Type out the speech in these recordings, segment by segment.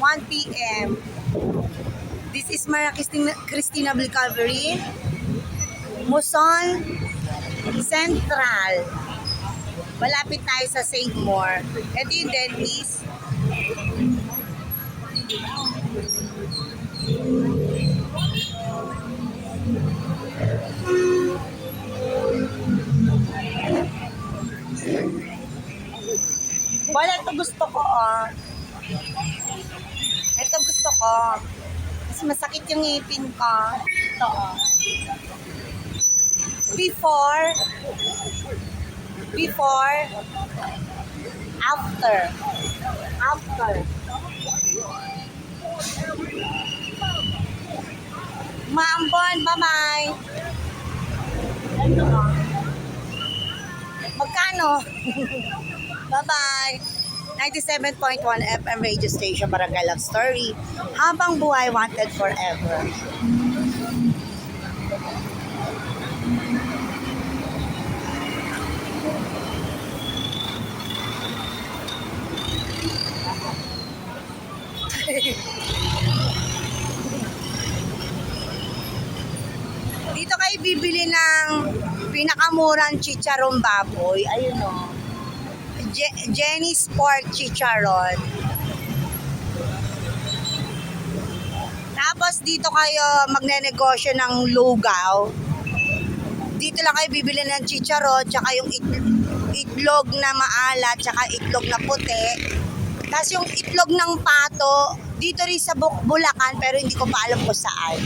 1 p.m. This is Maria Cristina Recovery, Muson Central. Malapit tayo sa St. More. Ito yung dentist. Wala, ito gusto ko, oh. Ito gusto ko. Kasi masakit yung ngipin ko. Ito, oh. Before, after. Maambon, bye-bye. Ito, oh. Magkano? Bye-bye. 97.1 FM radio station, Barangay Love Story. Habang buhay, wanted forever. Dito kayo bibili ng pinakamurang chicharron baboy. Ayun o. Jenny's Pork Chicharon. Tapos dito kayo magnenegosyo ng lugaw. Dito lang kayo bibili ng chicharon, tsaka yung itlog na maalat, tsaka itlog na puti. Tapos yung itlog ng pato, dito rin sa Bulacan, pero hindi ko pa alam kung saan.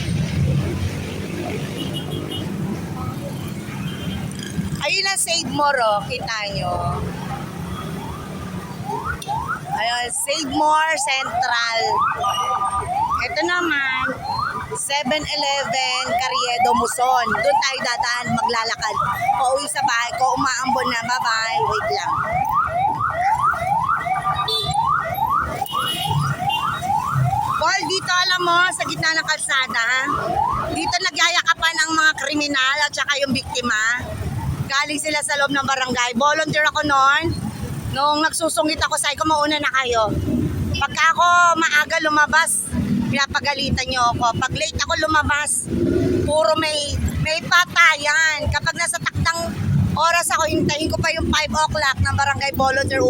Ayun ang Save More, oh. Kita nyo. Ayun, Save More Central. Ito naman, 7-Eleven, Carriedo, Muson. Doon tayo dadaan, maglalakad. Pauwi sa bahay ko, umaambon na. Bye-bye. Wait lang. Paul, dito alam mo, sa gitna ng kalsada, dito nagyayakapan ang mga kriminal at saka yung biktima. Galing sila sa loob ng barangay. Volunteer ako noon. Nung nagsusungit ako, sabi ko, mauna na kayo. Pagka ako maaga lumabas, pinapagalitan nyo ako. Pag late ako lumabas, puro may patayan. Kapag nasa takdang oras ako, hintayin ko pa yung 5 o'clock ng barangay volunteer,